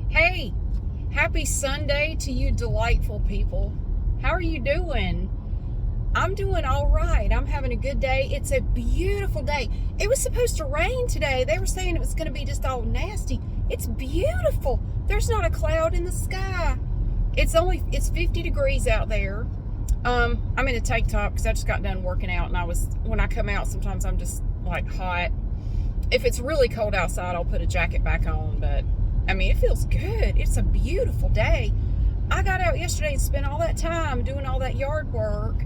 Hey, happy Sunday to you delightful people. How are you doing? I'm doing all right. I'm having a good day. It's a beautiful day. It was supposed to rain today. They were saying it was going to be just all nasty. It's beautiful. There's not a cloud in the sky. It's 50 degrees out there. I'm in a tank top because I just got done working out, and when I come out, sometimes I'm just like hot. If it's really cold outside, I'll put a jacket back on, but I mean, it feels good. It's a beautiful day. I got out yesterday and spent all that time doing all that yard work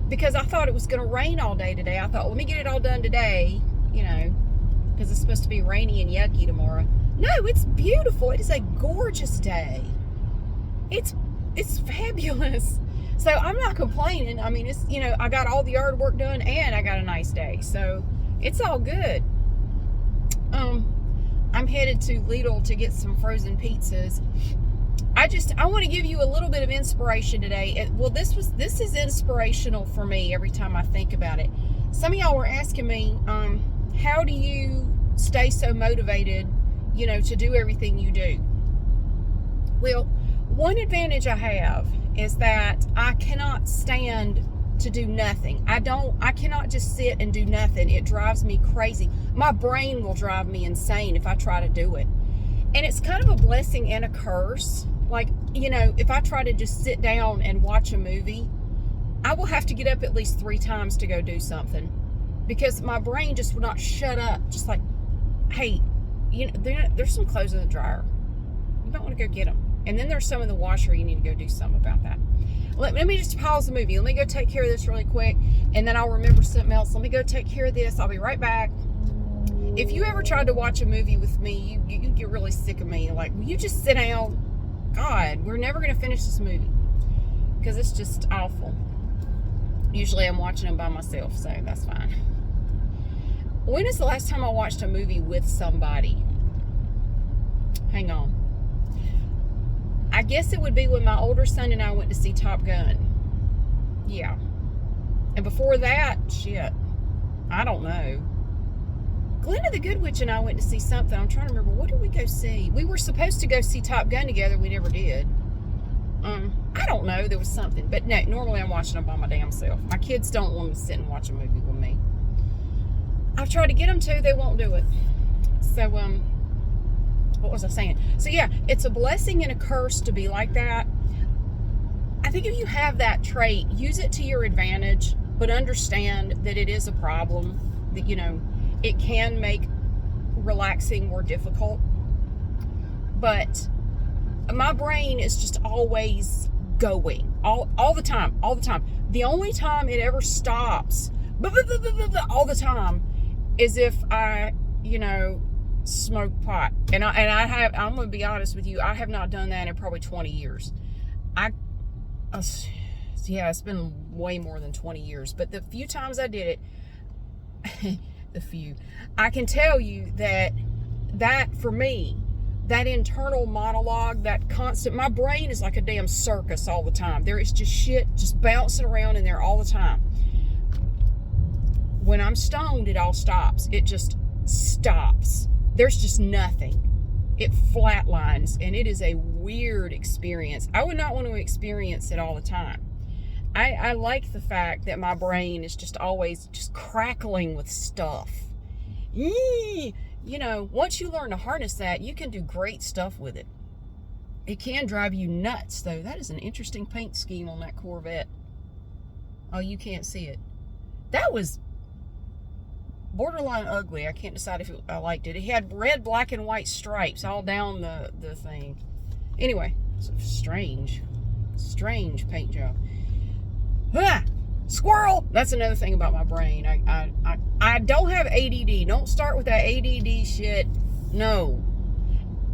because I thought it was going to rain all day today. I thought, let me get it all done today, because it's supposed to be rainy and yucky tomorrow. No, it's beautiful. It is a gorgeous day. It's fabulous. So I'm not complaining. I mean, I got all the yard work done and I got a nice day. So it's all good. I'm headed to Lidl to get some frozen pizzas. I want to give you a little bit of inspiration today. This is inspirational for me every time I think about it. Some of y'all were asking me, how do you stay so motivated, to do everything you do? Well, one advantage I have is that I cannot stand to do nothing. I cannot just sit and do nothing. It drives me crazy. My brain will drive me insane if I try to do it. And it's kind of a blessing and a curse. Like, if I try to just sit down and watch a movie, I will have to get up at least 3 times to go do something because my brain just will not shut up. Just like, hey, there's some clothes in the dryer. You might want to go get them. And then there's some in the washer. You need to go do something about that. Let me just pause the movie. Let me go take care of this really quick, and then I'll remember something else. Let me go take care of this. I'll be right back. If you ever tried to watch a movie with me, you get really sick of me. Like, will you just sit down? God, we're never going to finish this movie because it's just awful. Usually I'm watching them by myself, so that's fine. When is the last time I watched a movie with somebody? Hang on. I guess it would be when my older son and I went to see Top Gun. Yeah. And before that, shit, I don't know. Glenda the Good Witch and I went to see something. I'm trying to remember. What did we go see? We were supposed to go see Top Gun together. We never did. I don't know. There was something. But no, normally I'm watching them by my damn self. My kids don't want to sit and watch a movie with me. I've tried to get them to. They won't do it. So, what was I saying? So yeah, it's a blessing and a curse to be like that. I think if you have that trait, use it to your advantage, but understand that it is a problem, that, it can make relaxing more difficult. But my brain is just always going, all the time. The only time it ever stops, all the time, is if I, smoke pot. And I'm going to be honest with you, I have not done that in probably 20 years. It's been way more than 20 years, but the few times I did it, I can tell you that for me, that internal monologue, that constant, my brain is like a damn circus all the time. There is just shit just bouncing around in there all the time. When I'm stoned, it all stops. It just stops. There's just nothing. It flatlines, and it is a weird experience. I would not want to experience it all the time. I like the fact that my brain is just always just crackling with stuff. Once you learn to harness that, you can do great stuff with it. It can drive you nuts, though. That is an interesting paint scheme on that Corvette. Oh, you can't see it. That was borderline ugly. I can't decide if I liked it. It had red, black, and white stripes all down the thing. Anyway, it's a strange paint job. Squirrel! That's another thing about my brain. I don't have ADD. Don't start with that ADD shit. No.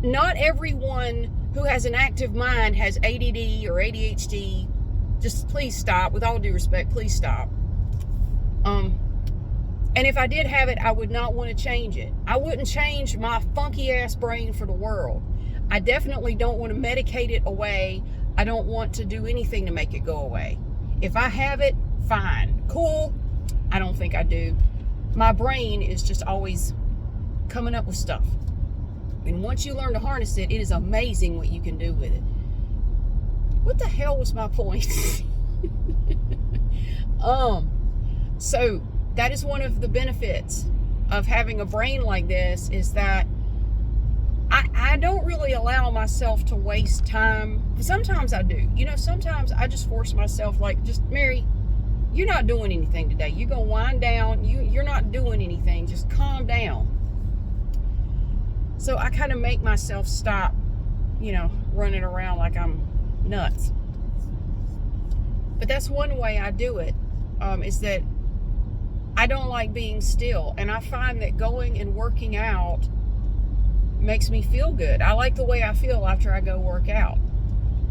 Not everyone who has an active mind has ADD or ADHD. Just please stop. With all due respect, please stop. And if I did have it, I would not want to change it. I wouldn't change my funky ass brain for the world. I definitely don't want to medicate it away. I don't want to do anything to make it go away. If I have it, fine, cool. I don't think I do. My brain is just always coming up with stuff. And once you learn to harness it, it is amazing what you can do with it. What the hell was my point? So that is one of the benefits of having a brain like this, is that I don't really allow myself to waste time. Sometimes I do. Sometimes I just force myself, like, just, Mary, you're not doing anything today. You're going to wind down. You're not doing anything. Just calm down. So I kind of make myself stop, running around like I'm nuts. But that's one way I do it, is that I don't like being still. And I find that going and working out makes me feel good. I like the way I feel after I go work out.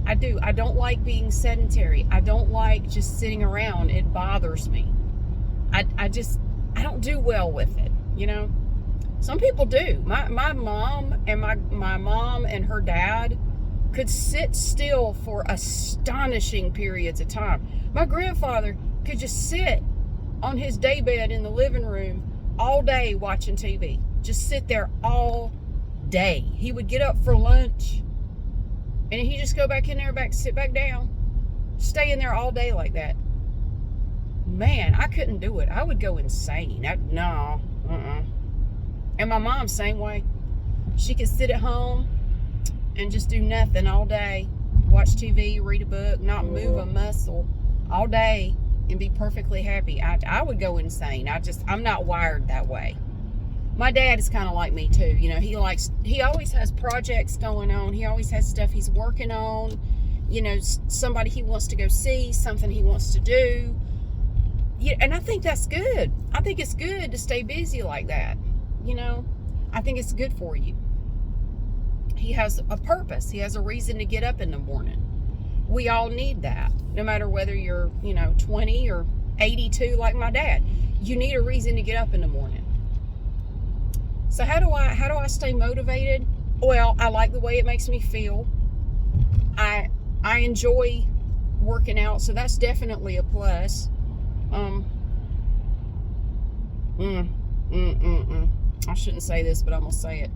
I do. I don't like being sedentary. I don't like just sitting around. It bothers me. I don't do well with it, Some people do. My mom and my mom and her dad could sit still for astonishing periods of time. My grandfather could just sit on his daybed in the living room all day watching TV. Just sit there all day. He would get up for lunch and he'd just go back in there, sit back down, stay in there all day like that. Man, I couldn't do it. I would go insane. No. And my mom, same way. She could sit at home and just do nothing all day, watch TV, read a book, not move a muscle all day, and be perfectly happy. I would go insane. I'm not wired that way. My dad is kind of like me too. He always has projects going on. He always has stuff he's working on. Somebody he wants to go see, something he wants to do. Yeah, and I think that's good. I think it's good to stay busy like that. I think it's good for you. He has a purpose. He has a reason to get up in the morning. We all need that. No matter whether you're, 20 or 82 like my dad. You need a reason to get up in the morning. So how do I stay motivated? Well, I like the way it makes me feel. I enjoy working out, so that's definitely a plus. I shouldn't say this, but I'm gonna say it.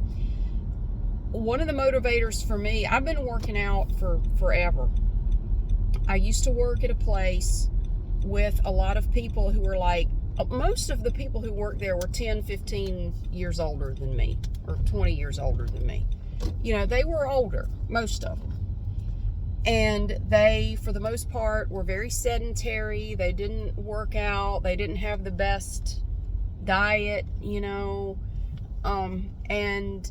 One of the motivators for me, I've been working out for forever. I used to work at a place with a lot of people who were like, most of the people who worked there were 10, 15 years older than me, or 20 years older than me. They were older, most of them. And they, for the most part, were very sedentary. They didn't work out. They didn't have the best diet, and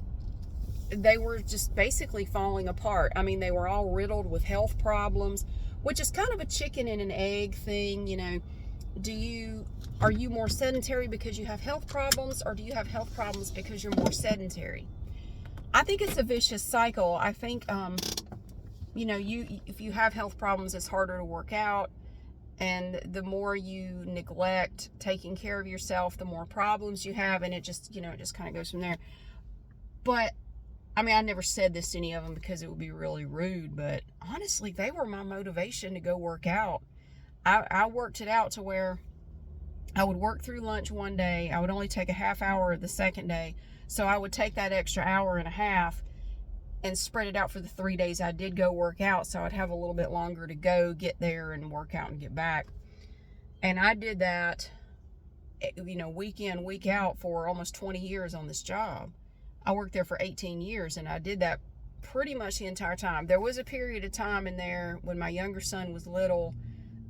they were just basically falling apart. I mean, they were all riddled with health problems, which is kind of a chicken and an egg thing. Are you more sedentary because you have health problems, or do you have health problems because you're more sedentary? I think it's a vicious cycle. I think, if you have health problems, it's harder to work out. And the more you neglect taking care of yourself, the more problems you have. And it just, it just kind of goes from there. But, I never said this to any of them because it would be really rude. But honestly, they were my motivation to go work out. I worked it out to where I would work through lunch one day. I would only take a half hour the second day. So I would take that extra hour and a half and spread it out for the 3 days I did go work out, so I'd have a little bit longer to go, get there, and work out and get back. And I did that, week in, week out for almost 20 years on this job. I worked there for 18 years, and I did that pretty much the entire time. There was a period of time in there when my younger son was little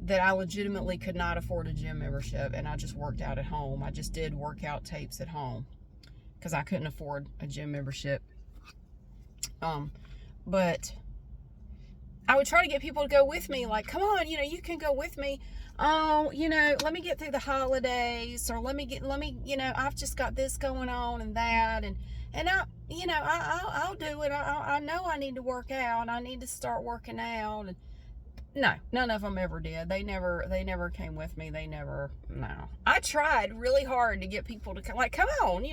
that I legitimately could not afford a gym membership, and I just worked out at home. I just did workout tapes at home because I couldn't afford a gym membership. But I would try to get people to go with me, like, come on, you can go with me. Oh, let me get through the holidays, or I've just got this going on and that, and I'll do it. I know I need to work out. I need to start working out. And no, none of them ever did. They never came with me. No. I tried really hard to get people to come, like, come on,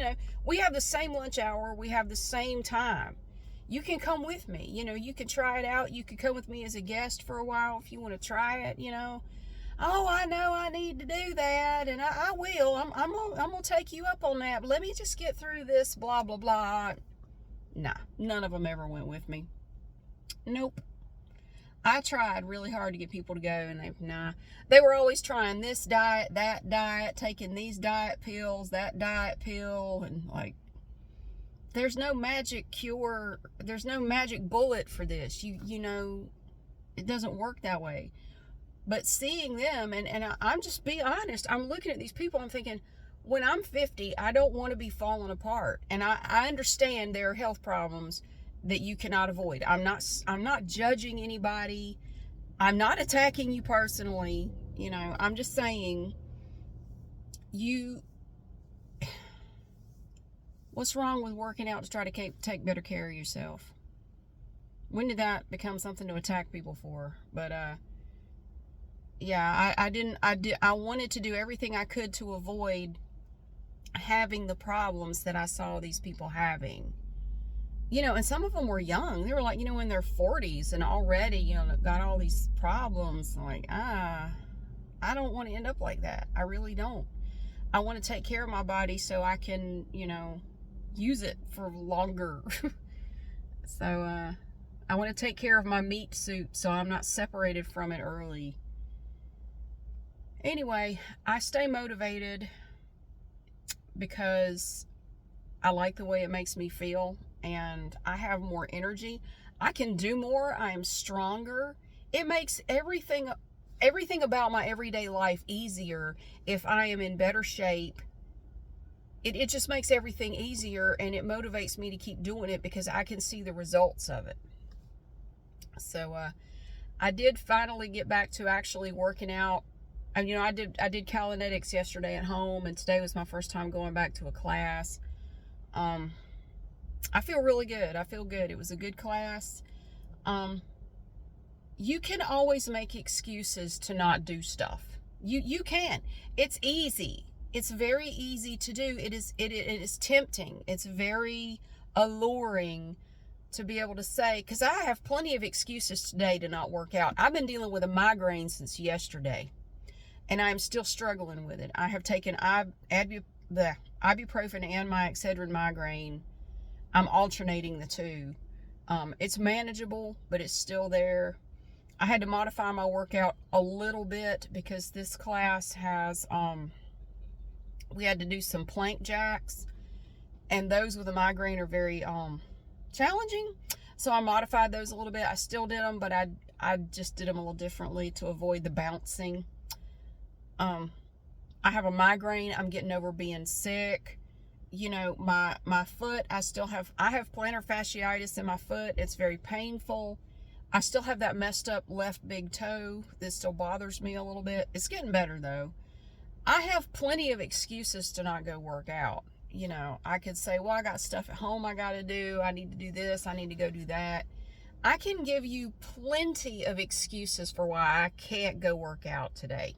we have the same lunch hour. We have the same time. You can come with me. You can try it out. You can come with me as a guest for a while if you want to try it, Oh, I know I need to do that, and I will. I'm gonna take you up on that. But let me just get through this, blah, blah, blah. Nah, none of them ever went with me. Nope. I tried really hard to get people to go, and they were always trying this diet, that diet, taking these diet pills, that diet pill, and like, there's no magic cure, there's no magic bullet for this. You know, it doesn't work that way. But seeing them, and I'm just being honest, I'm looking at these people, I'm thinking, when I'm 50, I don't want to be falling apart. And I understand there are health problems that you cannot avoid. I'm not judging anybody. I'm not attacking you personally. You know, I'm just saying, what's wrong with working out to try to take better care of yourself? When did that become something to attack people for? But yeah, I wanted to do everything I could to avoid having the problems that I saw these people having. You know, and some of them were young. They were like, you know, in their 40s and already, you know, got all these problems. Like, I don't want to end up like that. I really don't. I want to take care of my body so I can, you know, use it for longer. So, I want to take care of my meat suit so I'm not separated from it early. Anyway, I stay motivated because I like the way it makes me feel, and I have more energy. I can do more. I am stronger. It makes everything about my everyday life easier if I am in better shape. It just makes everything easier, and it motivates me to keep doing it because I can see the results of it. So I did finally get back to actually working out. And, you know, I did Kalinetics yesterday at home, and today was my first time going back to a class. I feel really good. I feel good. It was a good class. You can always make excuses to not do stuff. You can. It's easy. It's very easy to do. It is tempting. It's very alluring to be able to say, because I have plenty of excuses today to not work out. I've been dealing with a migraine since yesterday, and I'm still struggling with it. I have taken ibuprofen and my Excedrin migraine. I'm alternating the two. It's manageable, but it's still there. I had to modify my workout a little bit because this class has, we had to do some plank jacks, and those with a migraine are very challenging. So I modified those a little bit. I still did them, but I just did them a little differently to avoid the bouncing. I have a migraine. I'm getting over being sick. You know, my foot, I have plantar fasciitis in my foot. It's very painful. I still have that messed up left big toe that still bothers me a little bit. It's getting better though. I have plenty of excuses to not go work out. You know, I could say, well, I got stuff at home I got to do. I need to do this. I need to go do that. I can give you plenty of excuses for why I can't go work out today.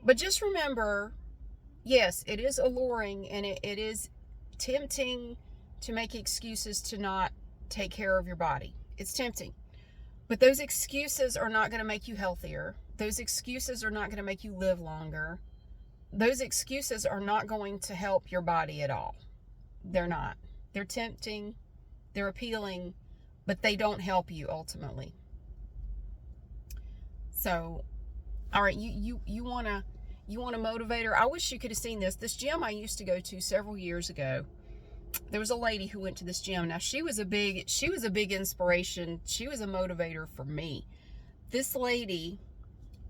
But just remember, yes, it is alluring, and it is tempting to make excuses to not take care of your body. It's tempting. But those excuses are not going to make you healthier. Those excuses are not going to make you live longer. Those excuses are not going to help your body at all. They're not. They're tempting. They're appealing, but they don't help you ultimately. So, all right, you want a motivator? I wish you could have seen this. This gym I used to go to several years ago, there was a lady who went to this gym. Now, she was a big inspiration. She was a motivator for me. This lady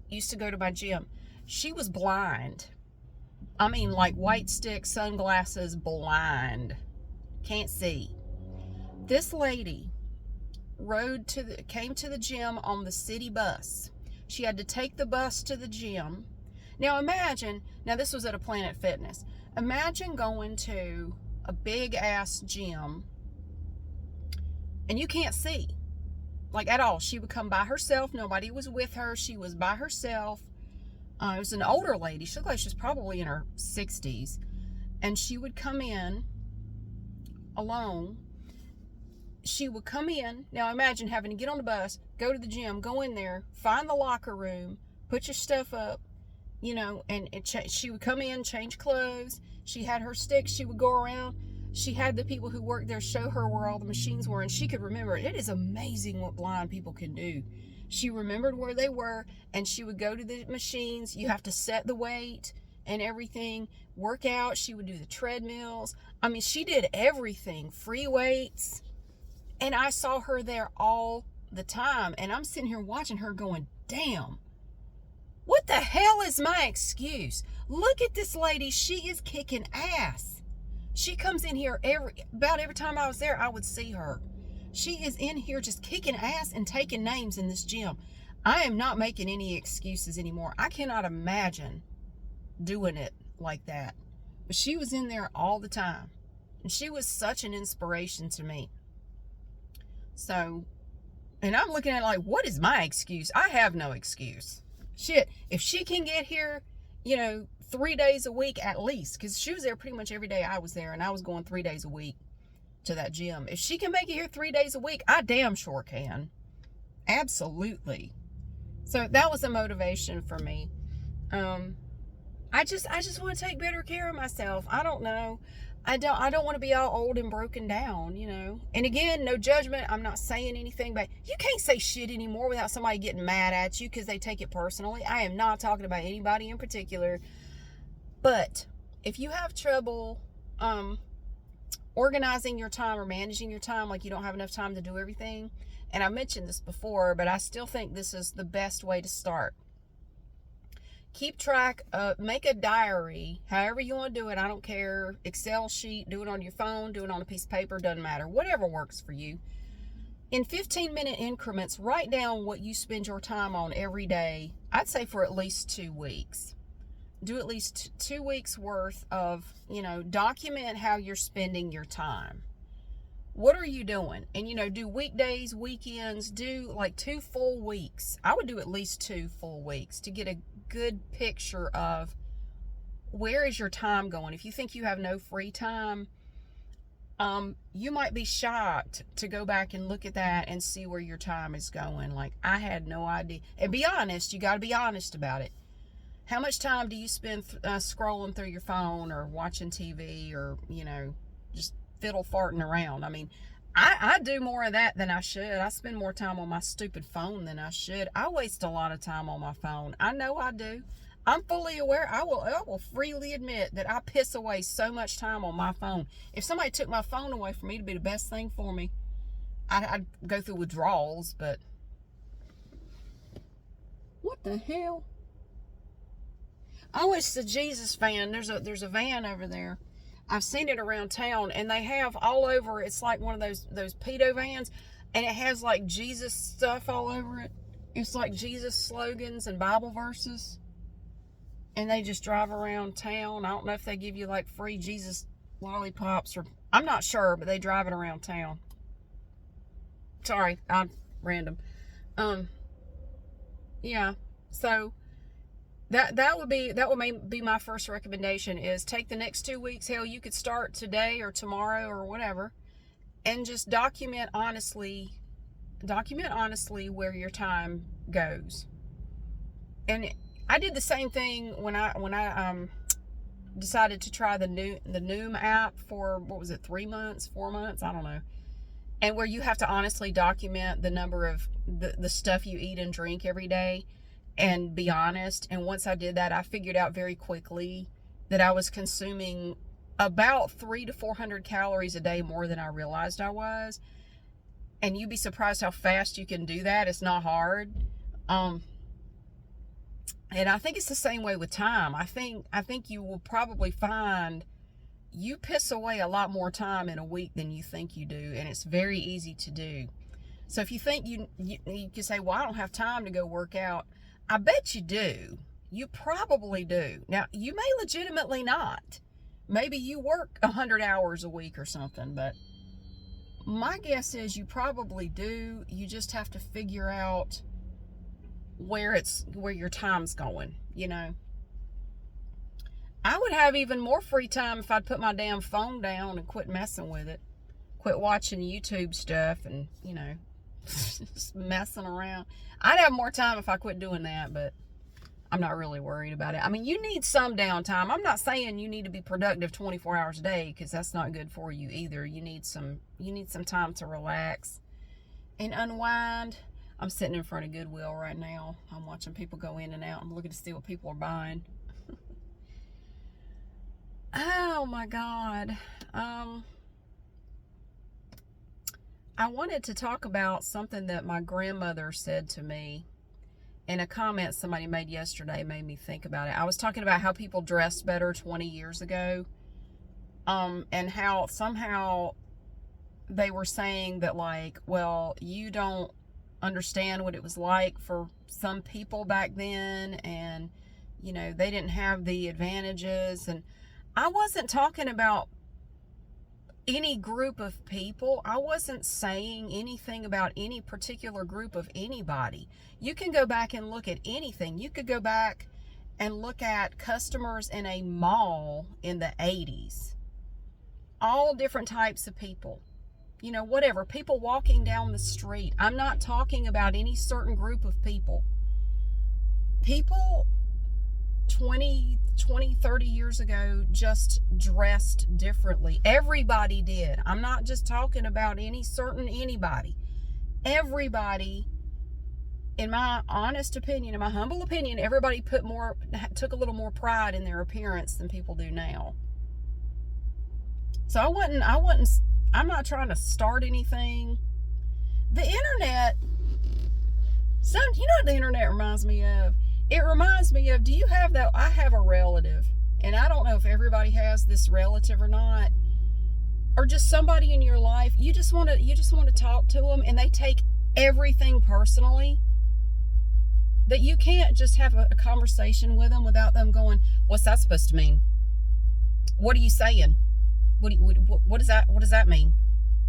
used to go to my gym. She was blind. I mean, like white stick, sunglasses, blind. Can't see. This lady came to the gym on the city bus. She had to take the bus to the gym. Now imagine, this was at a Planet Fitness. Imagine going to a big ass gym and you can't see, like at all. She would come by herself. Nobody was with her. She was by herself. It was an older lady. She looked like she was probably in her 60s. And she would come in alone. She would come in. Now imagine having to get on the bus, go to the gym, go in there, find the locker room, put your stuff up, you know, and she would come in, change clothes. She had her stick. She would go around. She had the people who worked there show her where all the machines were, and she could remember. It is amazing what blind people can do. She remembered where they were, and she would go to the machines. You have to set the weight and everything, work out. She would do the treadmills. I mean, she did everything, free weights. And I saw her there all the time. And I'm sitting here watching her going, damn, what the hell is my excuse? Look at this lady. She is kicking ass. She comes in here about every time I was there, I would see her. She is in here just kicking ass and taking names in this gym. I am not making any excuses anymore. I cannot imagine doing it like that. But she was in there all the time. And she was such an inspiration to me. So, and I'm looking at it like, what is my excuse? I have no excuse. Shit, if she can get here, 3 days a week at least, because she was there pretty much every day I was there, and I was going 3 days a week to that gym. If she can make it here 3 days a week, I damn sure can. Absolutely. So that was a motivation for me. I just want to take better care of myself. I don't know. I don't want to be all old and broken down, And again, no judgment. I'm not saying anything, but you can't say shit anymore without somebody getting mad at you because they take it personally. I am not talking about anybody in particular. But if you have trouble organizing your time or managing your time, like you don't have enough time to do everything, and I mentioned this before, but I still think this is the best way to start. Keep track, make a diary, however you want to do it. I don't care. Excel sheet, do it on your phone, do it on a piece of paper, doesn't matter. Whatever works for you. In 15-minute increments, write down what you spend your time on every day. I'd say for at least 2 weeks. Do at least 2 weeks worth of, document how you're spending your time. What are you doing? And, do weekdays, weekends, do like 2 full weeks. I would do at least 2 full weeks to get a good picture of where is your time going. If you think you have no free time, you might be shocked to go back and look at that and see where your time is going. Like, I had no idea. And be honest. You got to be honest about it. How much time do you spend scrolling through your phone or watching TV or, just fiddle farting around? I mean, I do more of that than I should. I spend more time on my stupid phone than I should. I waste a lot of time on my phone. I know I do. I'm fully aware. I will freely admit that I piss away so much time on my phone. If somebody took my phone away from me, it'd be the best thing for me. I'd go through withdrawals, but what the hell? Oh, it's the Jesus van. There's a van over there. I've seen it around town, and they have all over. It's like one of those pedo vans, and it has like Jesus stuff all over it. It's like Jesus slogans and Bible verses, and they just drive around town. I don't know if they give you like free Jesus lollipops, or I'm not sure, but they drive it around town. Sorry, I'm random. Yeah. So that would be my first recommendation, is take the next 2 weeks. Hell, you could start today or tomorrow or whatever, and just document honestly where your time goes. And I did the same thing when I decided to try the Noom app for, what was it, 3 months, 4 months, I don't know. And where you have to honestly document the number of the stuff you eat and drink every day, and be honest. And once I did that, I figured out very quickly that I was consuming about 300 to 400 calories a day more than I realized I was. And you'd be surprised how fast you can do that. It's not hard. And I think it's the same way with time. I think you will probably find you piss away a lot more time in a week than you think you do, and it's very easy to do. So if you think you can say, well, I don't have time to go work out. I bet you do. You probably do. Now, you may legitimately not. Maybe you work 100 hours a week or something, but my guess is you probably do. You just have to figure out where your time's going, I would have even more free time if I'd put my damn phone down and quit messing with it. Quit watching YouTube stuff and, just messing around. I'd have more time if I quit doing that, but I'm not really worried about it. I mean, you need some downtime. I'm not saying you need to be productive 24 hours a day, because that's not good for you either. You need some time to relax and unwind. I'm sitting in front of Goodwill right now. I'm watching people go in and out. I'm looking to see what people are buying. Oh my God. I wanted to talk about something that my grandmother said to me. And a comment somebody made yesterday made me think about it. I was talking about how people dressed better 20 years ago. And how somehow they were saying that, like, well, you don't understand what it was like for some people back then. And, you know, they didn't have the advantages. And I wasn't talking about any group of people. I wasn't saying anything about any particular group of anybody. You can go back and look at anything. You could go back and look at customers in a mall in the 80s. All different types of people. You know, whatever. People walking down the street. I'm not talking about any certain group of people. People 20, 30 years ago just dressed differently. Everybody did. I'm not just talking about any certain anybody. Everybody, in my honest opinion, in my humble opinion, everybody took a little more pride in their appearance than people do now. So I'm not trying to start anything. The internet, you know what the internet reminds me of? It reminds me of, do you have that? I have a relative, and I don't know if everybody has this relative or not, or just somebody in your life. You just want to talk to them, and they take everything personally. That you can't just have a conversation with them without them going, "What's that supposed to mean? What are you saying? What does that mean?"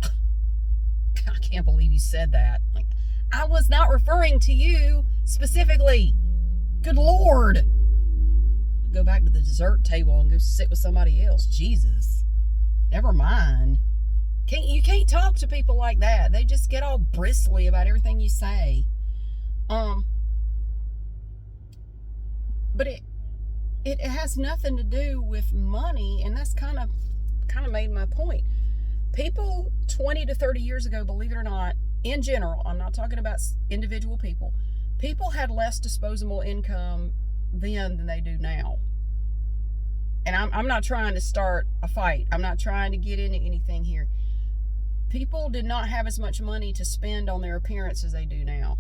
I can't believe you said that. Like, I was not referring to you specifically. Good Lord. Go back to the dessert table and go sit with somebody else. Jesus. Never mind. You can't talk to people like that. They just get all bristly about everything you say. But it has nothing to do with money, and that's kind of made my point. People 20 to 30 years ago, believe it or not, in general, I'm not talking about individual people, people had less disposable income then than they do now. And I'm not trying to start a fight. I'm not trying to get into anything here. People did not have as much money to spend on their appearance as they do now.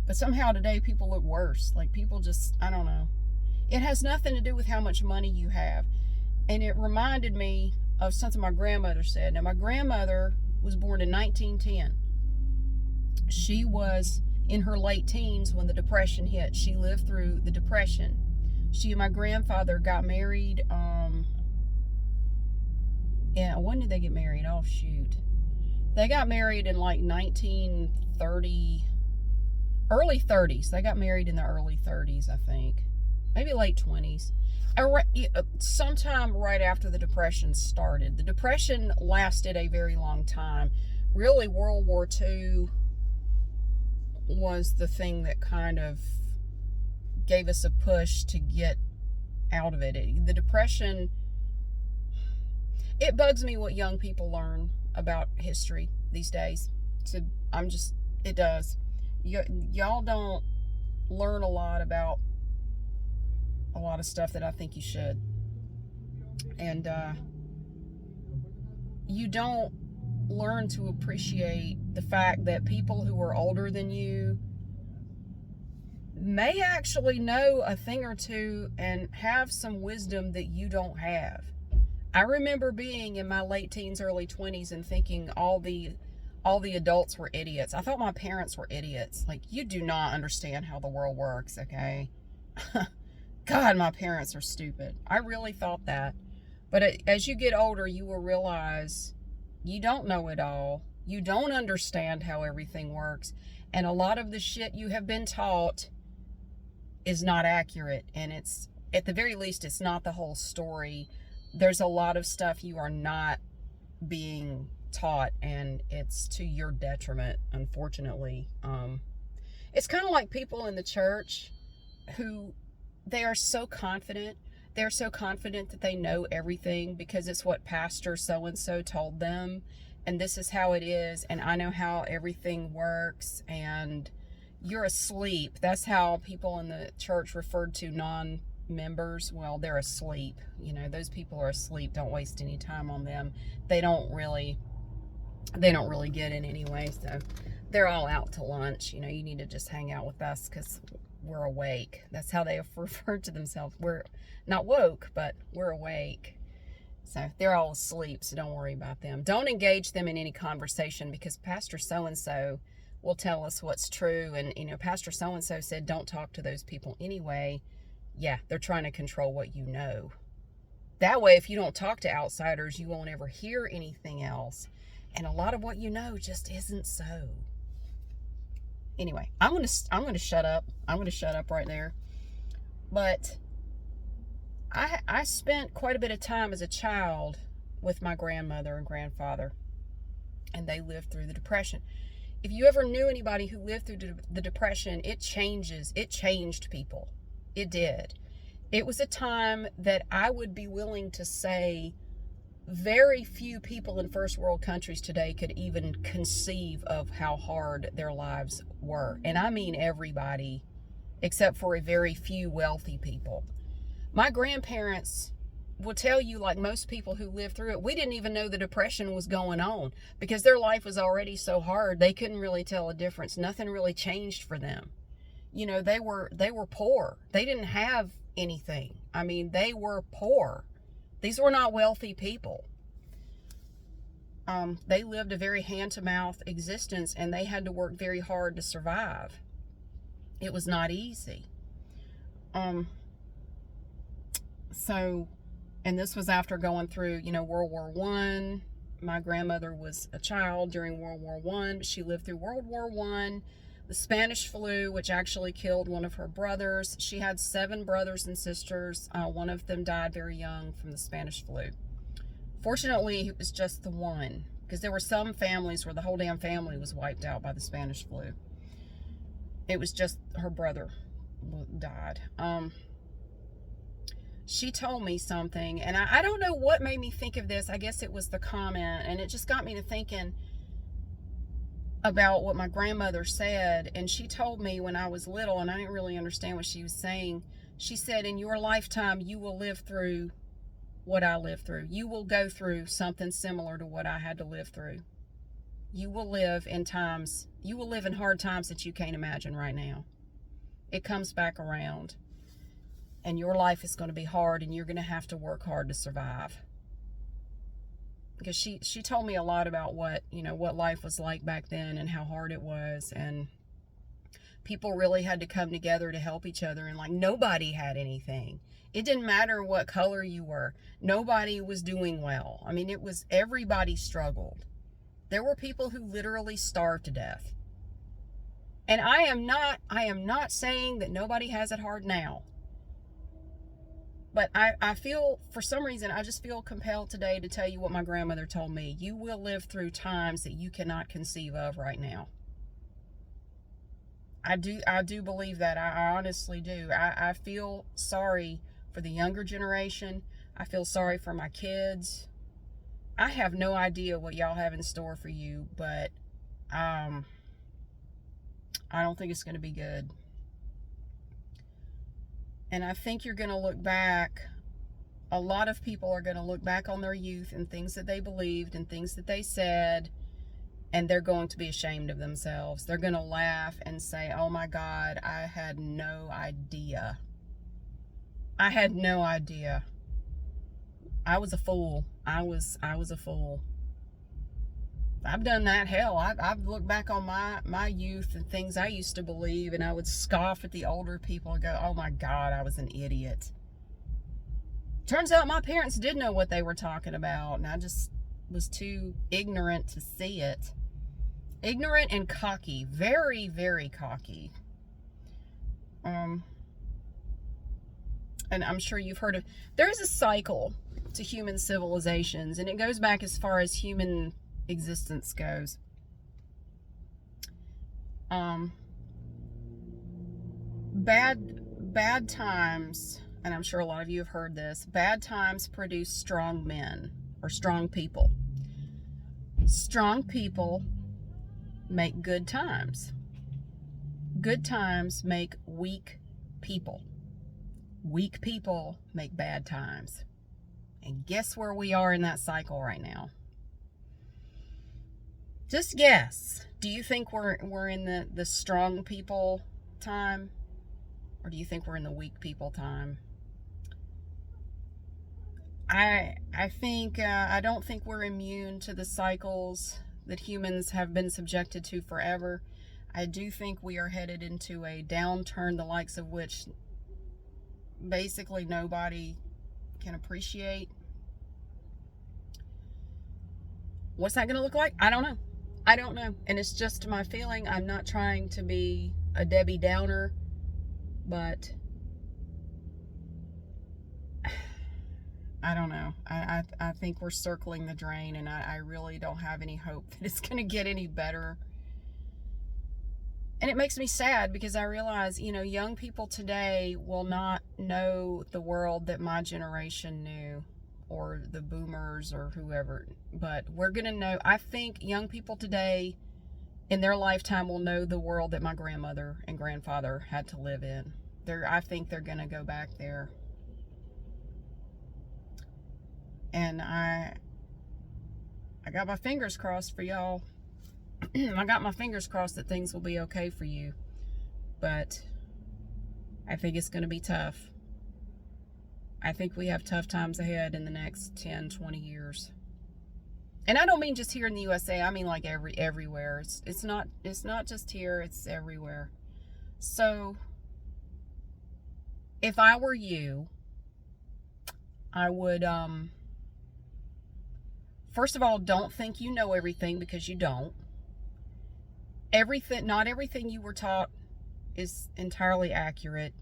But somehow today people look worse. Like, people just, I don't know. It has nothing to do with how much money you have. And it reminded me of something my grandmother said. Now, my grandmother was born in 1910. She was in her late teens when the Depression hit. She lived through the Depression. She and my grandfather got married. When did they get married? Oh, shoot. They got married in like 1930, early 30s. They got married in the early 30s, I think. Maybe late 20s. Sometime right after the Depression started. The Depression lasted a very long time. Really, World War II was the thing that kind of gave us a push to get out of it. The Depression, it bugs me what young people learn about history these days. It does. Y'all don't learn a lot about a lot of stuff that I think you should. And you don't learn to appreciate the fact that people who are older than you may actually know a thing or two and have some wisdom that you don't have. I remember being in my late teens, early 20s and thinking all the adults were idiots. I thought my parents were idiots. Like, you do not understand how the world works, okay? God, my parents are stupid. I really thought that. But as you get older, you will realize you don't know it all. You don't understand how everything works. And a lot of the shit you have been taught is not accurate. And it's, at the very least, it's not the whole story. There's a lot of stuff you are not being taught, and it's to your detriment, unfortunately. It's kind of like people in the church who they are so confident. They're so confident that they know everything because it's what Pastor so-and-so told them, and this is how it is, and I know how everything works, and you're asleep. That's how people in the church referred to non-members. Well, they're asleep. You know, those people are asleep. Don't waste any time on them. They don't really get it anyway, so they're all out to lunch. You know, you need to just hang out with us because we're awake. That's how they have referred to themselves. We're not woke, but we're awake. So they're all asleep, so don't worry about them. Don't engage them in any conversation because Pastor so-and-so will tell us what's true. And, you know, Pastor so-and-so said don't talk to those people anyway. Yeah, they're trying to control what you know. That way, if you don't talk to outsiders, you won't ever hear anything else. And a lot of what you know just isn't so. Anyway, I'm gonna shut up. I'm gonna shut up right there. But I spent quite a bit of time as a child with my grandmother and grandfather, and they lived through the Depression. If you ever knew anybody who lived through the Depression, it changed people. It did. It was a time that I would be willing to say very few people in first world countries today could even conceive of how hard their lives were. And I mean everybody, except for a very few wealthy people. My grandparents will tell you, like most people who lived through it, we didn't even know the Depression was going on because their life was already so hard. They couldn't really tell a difference. Nothing really changed for them. You know, they were poor. They didn't have anything. I mean, they were poor. These were not wealthy people. They lived a very hand-to-mouth existence, and they had to work very hard to survive. It was not easy. So, and this was after going through, you know, World War I. My grandmother was a child during World War I. She lived through World War I, the Spanish flu, which actually killed one of her brothers. She had 7 brothers and sisters. One of them died very young from the Spanish flu. Fortunately, it was just the one, because there were some families where the whole damn family was wiped out by the Spanish flu. It was just her brother died. She told me something, and I don't know what made me think of this. I guess it was the comment, and it just got me to thinking about what my grandmother said. And she told me when I was little, and I didn't really understand what she was saying. She said, in your lifetime, you will live through what I lived through. You will go through something similar to what I had to live through. You will live in hard times that you can't imagine right now. It comes back around. And your life is going to be hard, and you're going to have to work hard to survive. Because she told me a lot about what life was like back then and how hard it was, and people really had to come together to help each other, and like nobody had anything. It didn't matter what color you were. Nobody was doing well. I mean, everybody struggled. There were people who literally starved to death. And I am not saying that nobody has it hard now. But I feel, for some reason, I just feel compelled today to tell you what my grandmother told me. You will live through times that you cannot conceive of right now. I do believe that. I honestly do. I feel sorry for the younger generation. I feel sorry for my kids. I have no idea what y'all have in store for you, but I don't think it's going to be good. And I think you're going to look back, a lot of people are going to look back on their youth and things that they believed and things that they said, and they're going to be ashamed of themselves. They're going to laugh and say, oh my God, I had no idea. I had no idea. I was a fool. I was a fool. I've done that. Hell, I've looked back on my youth and things I used to believe, and I would scoff at the older people and go, oh my God, I was an idiot. Turns out my parents did know what they were talking about, and I just was too ignorant to see it. Ignorant and cocky. Very, very cocky. And I'm sure you've heard of, there is a cycle to human civilizations, and it goes back as far as human existence goes. bad times, and I'm sure a lot of you have heard this, bad times produce strong men or strong people. Strong people make good times. Good times make weak people. Weak people make bad times. And guess where we are in that cycle right now? Just guess. Do you think we're in the strong people time? Or do you think we're in the weak people time? I think, I don't think we're immune to the cycles that humans have been subjected to forever. I do think we are headed into a downturn, the likes of which basically nobody can appreciate. What's that going to look like? I don't know. I don't know. And it's just my feeling. I'm not trying to be a Debbie Downer, but I don't know. I think we're circling the drain, and I really don't have any hope that it's going to get any better. And it makes me sad because I realize, young people today will not know the world that my generation knew, or the boomers or whoever. But we're going to know. I think young people today in their lifetime will know the world that my grandmother and grandfather had to live in. I think they're going to go back there. And I got my fingers crossed for y'all. I got my fingers crossed that things will be okay for you. But I think it's going to be tough. I think we have tough times ahead in the next 10, 20 years. And I don't mean just here in the USA. I mean like everywhere. It's not just here, it's everywhere. So if I were you, I would first of all, don't think you know everything, because you don't. Not everything you were taught is entirely accurate.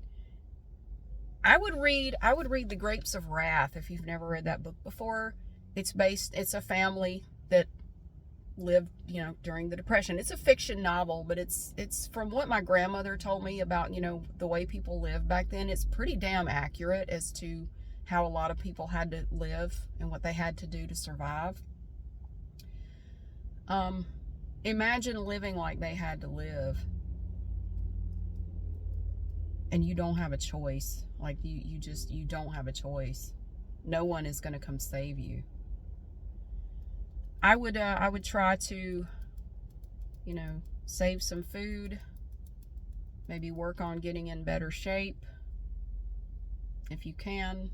I would read The Grapes of Wrath if you've never read that book before. It's a family that lived, during the Depression. It's a fiction novel, but it's from what my grandmother told me about, the way people lived back then. It's pretty damn accurate as to how a lot of people had to live and what they had to do to survive. Imagine living like they had to live, and you don't have a choice. Like you don't have a choice. No one is going to come save you. I would try to, save some food, maybe work on getting in better shape if you can.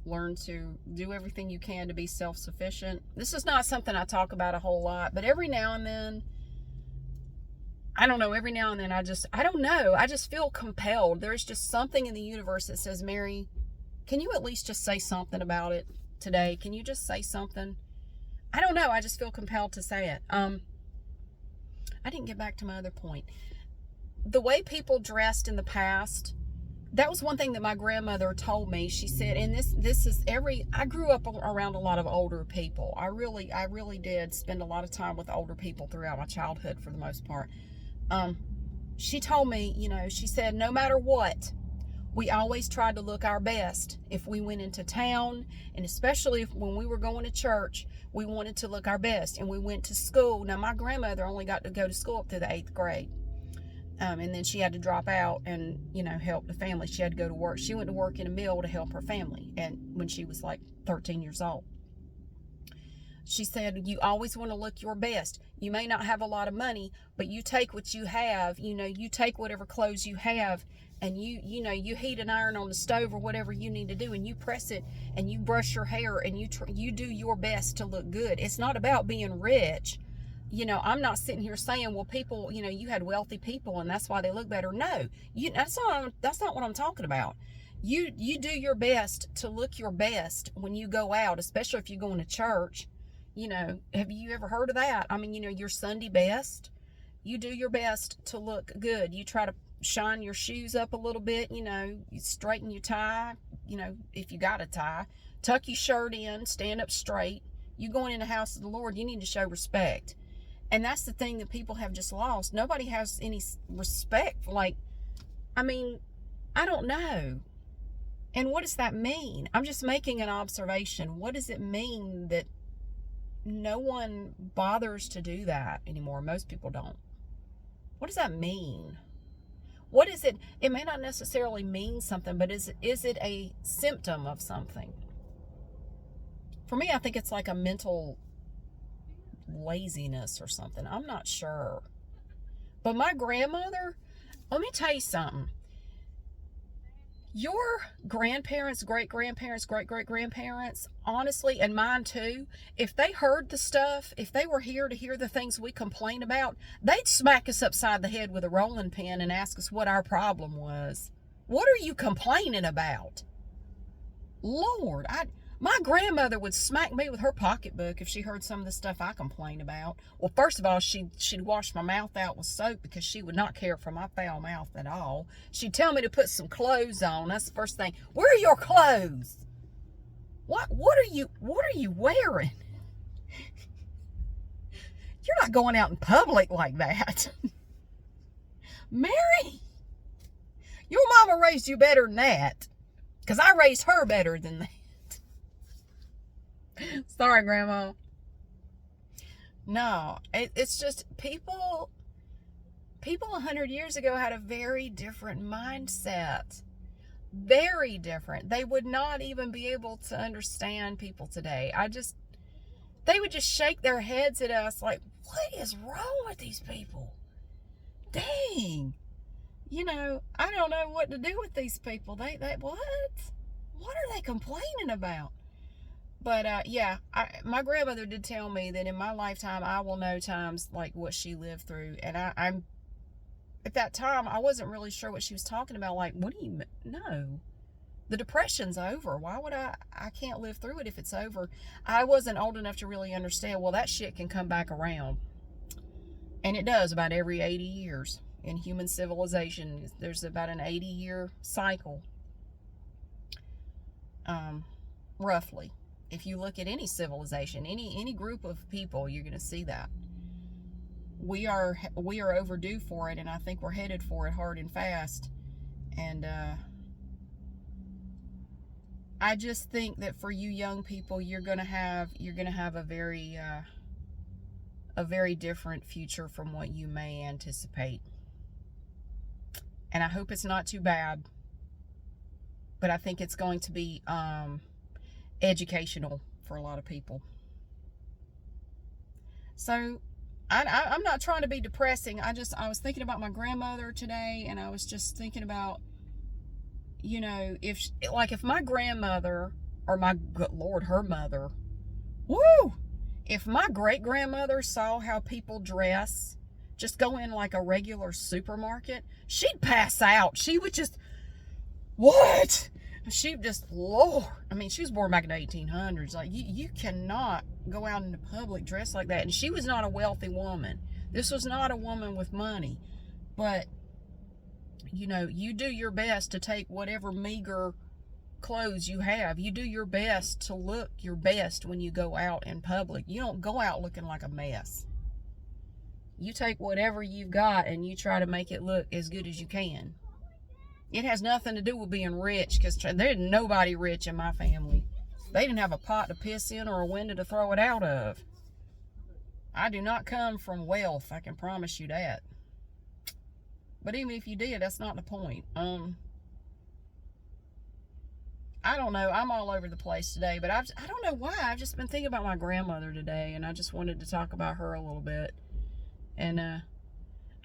Learn to do everything you can to be self-sufficient. This is not something I talk about a whole lot, but every now and then, I don't know, I just feel compelled. There's just something in the universe that says, Mary, can you at least just say something about it today? Can you just say something? I don't know. I just feel compelled to say it. I didn't get back to my other point. The way people dressed in the past, that was one thing that my grandmother told me. She said, and this is I grew up around a lot of older people. I really did spend a lot of time with older people throughout my childhood for the most part. She told me, she said, no matter what, we always tried to look our best. If we went into town, and especially when we were going to church, we wanted to look our best. And we went to school. Now, my grandmother only got to go to school up to the 8th grade. And then she had to drop out and, help the family. She had to go to work. She went to work in a mill to help her family, and when she was like 13 years old. She said, you always want to look your best. You may not have a lot of money, but you take what you have, you take whatever clothes you have, and you heat an iron on the stove or whatever you need to do, and you press it, and you brush your hair, and you do your best to look good. It's not about being rich. I'm not sitting here saying, well, people, you had wealthy people and that's why they look better. No, that's not what I'm talking about. You do your best to look your best when you go out, especially if you're going to church. Have you ever heard of that? I mean, your Sunday best. You do your best to look good. You try to shine your shoes up a little bit, you straighten your tie, if you got a tie, tuck your shirt in, stand up straight. You going in the house of the Lord, you need to show respect. And that's the thing that people have just lost. Nobody has any respect. Like, I mean, I don't know. And what does that mean? I'm just making an observation. What does it mean that no one bothers to do that anymore? Most people don't. What does that mean? What is it? It may not necessarily mean something, but is it a symptom of something? For me, I think it's like a mental laziness or something. I'm not sure. But my grandmother, let me tell you something. Your grandparents, great-grandparents, great-great-grandparents, honestly, and mine too, if they heard the stuff, if they were here to hear the things we complain about, they'd smack us upside the head with a rolling pin and ask us what our problem was. What are you complaining about? Lord, my grandmother would smack me with her pocketbook if she heard some of the stuff I complain about. Well, first of all, she'd wash my mouth out with soap because she would not care for my foul mouth at all. She'd tell me to put some clothes on. That's the first thing. Where are your clothes? What are you wearing? You're not going out in public like that. Mary, your mama raised you better than that. Because I raised her better than that. Sorry, Grandma. No, it's just people 100 years ago had a very different mindset. Very different. They would not even be able to understand people today. They would just shake their heads at us like, what is wrong with these people? Dang. I don't know what to do with these people. They what? What are they complaining about? But yeah, my grandmother did tell me that in my lifetime, I will know times like what she lived through. And I'm at that time, I wasn't really sure what she was talking about. Like, what do you know? The Depression's over. Why would I can't live through it if it's over? I wasn't old enough to really understand, well, that shit can come back around. And it does about every 80 years. In human civilization, there's about an 80-year cycle. Roughly. If you look at any civilization, any group of people, you're going to see that. We are overdue for it, and I think we're headed for it hard and fast. And I just think that for you young people, you're going to have a very different future from what you may anticipate. And I hope it's not too bad. But I think it's going to be educational for a lot of people. So I'm not trying to be depressing. I was thinking about my grandmother today, and I was just thinking about, if my grandmother, or her mother, if my great-grandmother saw how people dress, just go in like a regular supermarket, she'd pass out. She would just, what? She just, Lord. I mean, she was born back in the 1800s. Like, you cannot go out into public dressed like that. And she was not a wealthy woman. This was not a woman with money. But, you do your best to take whatever meager clothes you have. You do your best to look your best when you go out in public. You don't go out looking like a mess. You take whatever you've got and you try to make it look as good as you can. It has nothing to do with being rich, because there's nobody rich in my family. They didn't have a pot to piss in or a window to throw it out of. I do not come from wealth, I can promise you that. But even if you did, that's not the point. I don't know. I'm all over the place today, but I don't know why. I've just been thinking about my grandmother today, and I just wanted to talk about her a little bit. And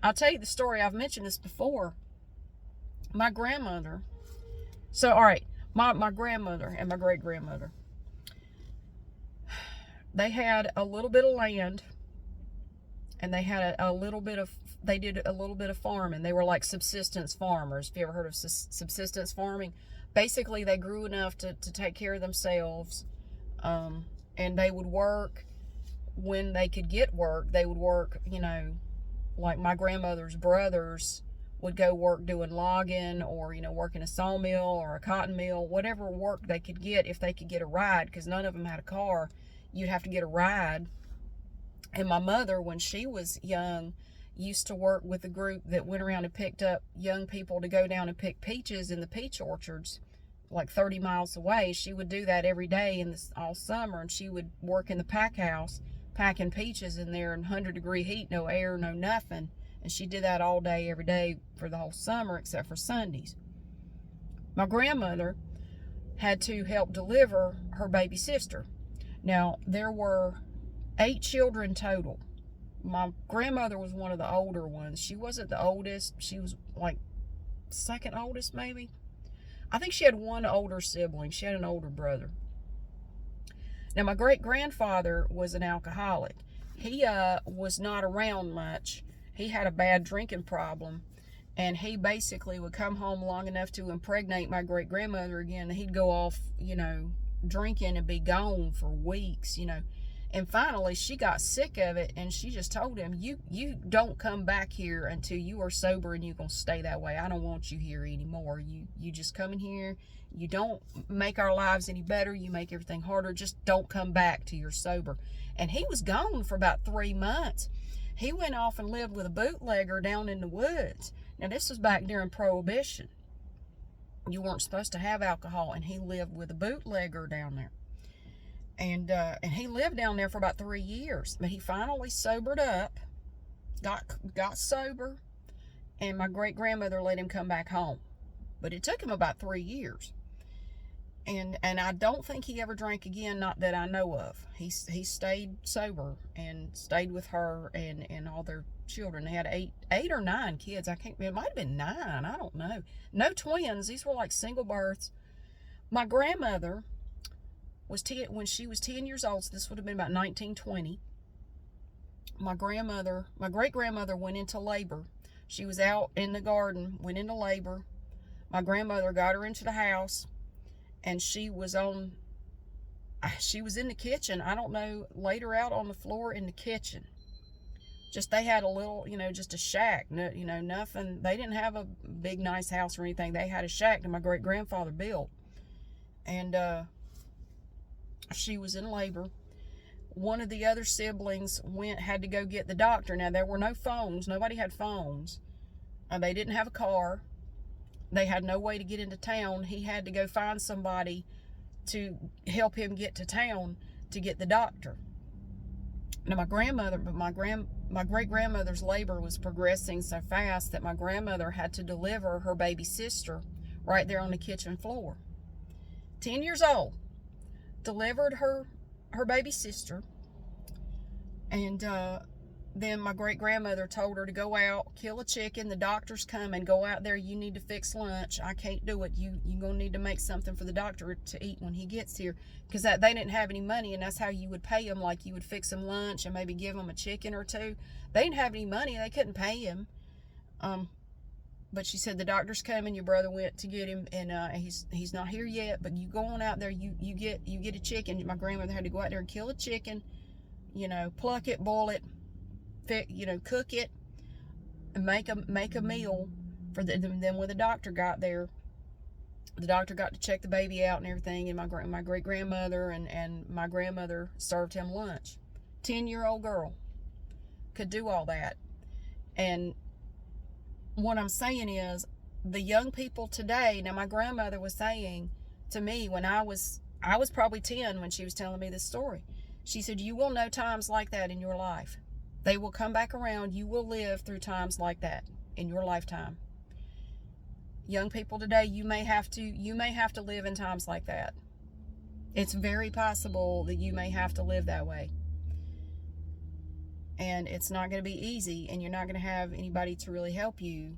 I'll tell you the story. I've mentioned this before. My grandmother, all right, my grandmother and my great-grandmother, they had a little bit of land, and they had they did a little bit of farming. They were like subsistence farmers. Have you ever heard of subsistence farming? Basically, they grew enough to take care of themselves, and they would work when they could get work. They would work, like my grandmother's brothers would go work doing logging, or work in a sawmill or a cotton mill, whatever work they could get, if they could get a ride, because none of them had a car. You'd have to get a ride. And my mother, when she was young, used to work with a group that went around and picked up young people to go down and pick peaches in the peach orchards like 30 miles away. She would do that every day in this all summer, and she would work in the pack house packing peaches in there in 100-degree heat, no air, no nothing. And she did that all day, every day for the whole summer except for Sundays. My grandmother had to help deliver her baby sister. Now, there were 8 children total. My grandmother was one of the older ones. She wasn't the oldest. She was like second oldest, maybe. I think she had one older sibling. She had an older brother. Now, my great-grandfather was an alcoholic. He was not around much. He had a bad drinking problem, and he basically would come home long enough to impregnate my great-grandmother again, and he'd go off, drinking and be gone for weeks, And finally, she got sick of it, and she just told him, you don't come back here until you are sober, and you're going to stay that way. I don't want you here anymore. You just come in here. You don't make our lives any better. You make everything harder. Just don't come back till you're sober. And he was gone for about 3 months. He went off and lived with a bootlegger down in the woods. Now, this was back during Prohibition. You weren't supposed to have alcohol, and he lived with a bootlegger down there. And he lived down there for about 3 years. But he finally sobered up, got sober, and my great-grandmother let him come back home. But it took him about 3 years. And I don't think he ever drank again, not that I know of. He stayed sober and stayed with her and all their children. They had eight or 9 kids. It might have been 9. I don't know. No twins. These were like single births. My grandmother was when she was 10 years old, so this would have been about 1920. My great-grandmother went into labor. She was out in the garden, went into labor. My grandmother got her into the house, and she was in the kitchen. I don't know, laid her out on the floor in the kitchen. They had a little, just a shack, nothing. They didn't have a big, nice house or anything. They had a shack that my great-grandfather built. And, she was in labor. One of the other siblings had to go get the doctor. Now, there were no phones. Nobody had phones. They didn't have a car. They had no way to get into town. He had to go find somebody to help him get to town to get the doctor. Now, my great-grandmother's labor was progressing so fast that my grandmother had to deliver her baby sister right there on the kitchen floor. 10 years old. Delivered her baby sister, and then my great-grandmother told her to go out, kill a chicken. The doctor's coming. Go out there. You need to fix lunch. I can't do it. You're going to need to make something for the doctor to eat when he gets here, because they didn't have any money, and that's how you would pay him. Like, you would fix him lunch and maybe give him a chicken or 2. They didn't have any money. They couldn't pay him. But she said, the doctor's coming. Your brother went to get him, and he's not here yet. But you go on out there. You get a chicken. My grandmother had to go out there and kill a chicken. Pluck it, boil it, cook it, and make a meal for them. Then when the doctor got there, the doctor got to check the baby out and everything. And my great grandmother and my grandmother served him lunch. 10-year-old girl could do all that, and what I'm saying is, the young people today, now my grandmother was saying to me when I was probably 10 when she was telling me this story. She said, you will know times like that in your life. They will come back around. You will live through times like that in your lifetime. Young people today, you may have to live in times like that. It's very possible that you may have to live that way. And it's not going to be easy, and you're not going to have anybody to really help you.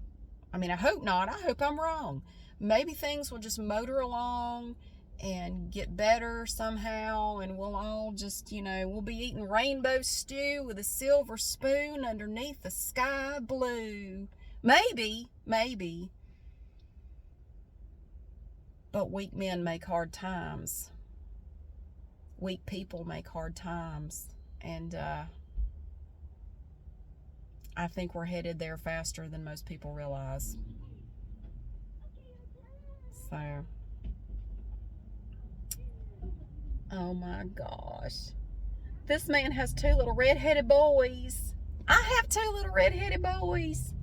I mean, I hope not. I hope I'm wrong. Maybe things will just motor along and get better somehow, and we'll all just, we'll be eating rainbow stew with a silver spoon underneath the sky blue. Maybe. But weak men make hard times. Weak people make hard times. And, I think we're headed there faster than most people realize. So, oh my gosh. This man has 2 little red-headed boys. I have 2 little red-headed boys.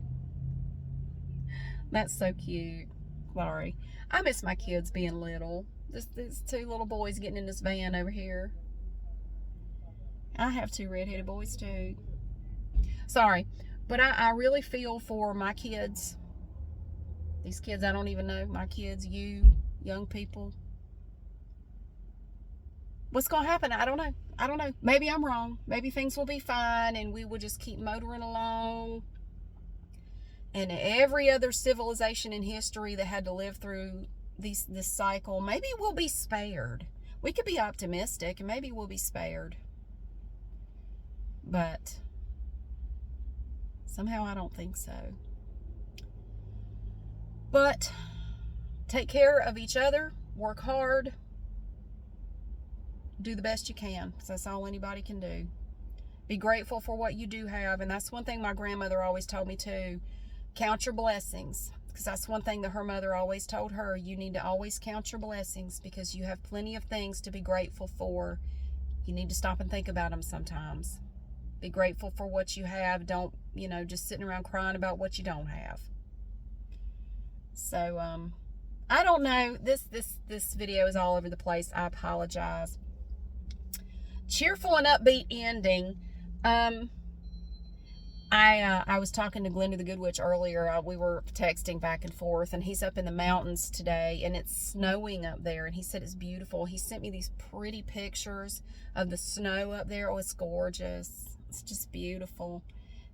That's so cute. Sorry. I miss my kids being little. These 2 little boys getting in this van over here. I have 2 red-headed boys too. Sorry. But I really feel for my kids. These kids I don't even know. My kids, you, young people. What's going to happen? I don't know. I don't know. Maybe I'm wrong. Maybe things will be fine and we will just keep motoring along. And every other civilization in history that had to live through this cycle, maybe we'll be spared. We could be optimistic and maybe we'll be spared. But somehow I don't think so. But take care of each other. Work hard. Do the best you can, because that's all anybody can do. Be grateful for what you do have. And that's one thing my grandmother always told me too. Count your blessings, because that's one thing that her mother always told her. You need to always count your blessings, because you have plenty of things to be grateful for. You need to stop and think about them sometimes. Be grateful for what you have. Don't, just sitting around crying about what you don't have. So, I don't know. This video is all over the place. I apologize. Cheerful and upbeat ending. I was talking to Glenda the Good Witch earlier. We were texting back and forth, and he's up in the mountains today, and it's snowing up there, and he said it's beautiful. He sent me these pretty pictures of the snow up there. Oh, it's gorgeous. It's just beautiful.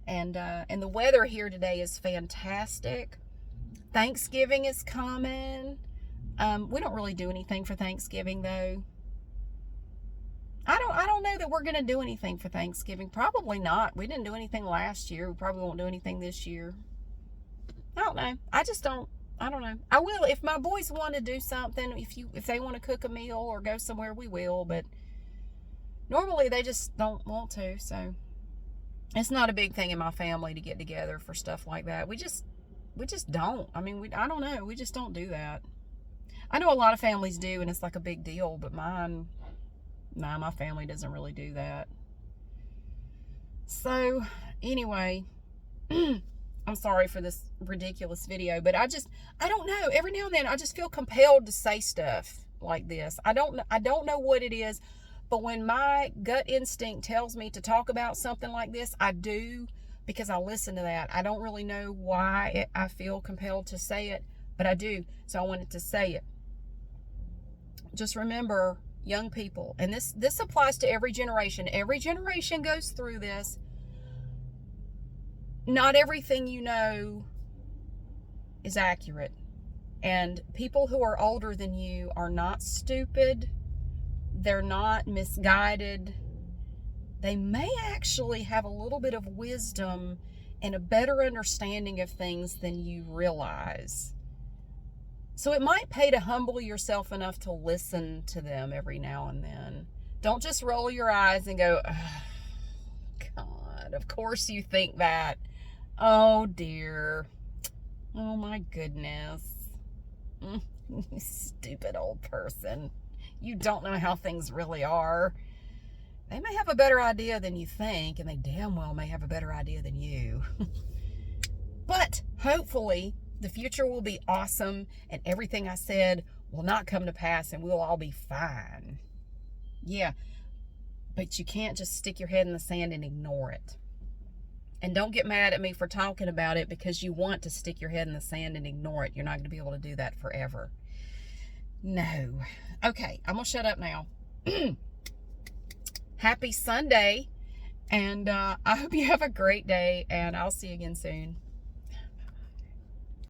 And the weather here today is fantastic. Thanksgiving is coming. We don't really do anything for Thanksgiving, though. I don't know that we're going to do anything for Thanksgiving. Probably not. We didn't do anything last year. We probably won't do anything this year. I don't know. I don't know. I will. If my boys want to do something, if they want to cook a meal or go somewhere, we will. But normally they just don't want to. So it's not a big thing in my family to get together for stuff like that. We just don't. I mean, I don't know. We just don't do that. I know a lot of families do, and it's like a big deal, but my family doesn't really do that. So, anyway, I'm sorry for this ridiculous video, but I don't know. Every now and then, I just feel compelled to say stuff like this. I don't know what it is, but when my gut instinct tells me to talk about something like this, I do, because I listen to that. I don't really know why I feel compelled to say it, but I do, so I wanted to say it. Just remember, young people, and this applies to every generation. Every generation goes through this. Not everything you know is accurate. And people who are older than you are not stupid. They're not misguided. They may actually have a little bit of wisdom and a better understanding of things than you realize. So it might pay to humble yourself enough to listen to them every now and then. Don't just roll your eyes and go, oh, God, of course you think that. Oh, dear. Oh, my goodness. Stupid old person. You don't know how things really are. They may have a better idea than you think, and they damn well may have a better idea than you. But hopefully, the future will be awesome, and everything I said will not come to pass, and we'll all be fine. Yeah, but you can't just stick your head in the sand and ignore it. And don't get mad at me for talking about it because you want to stick your head in the sand and ignore it. You're not going to be able to do that forever. No. Okay, I'm going to shut up now. Happy Sunday, and I hope you have a great day, and I'll see you again soon.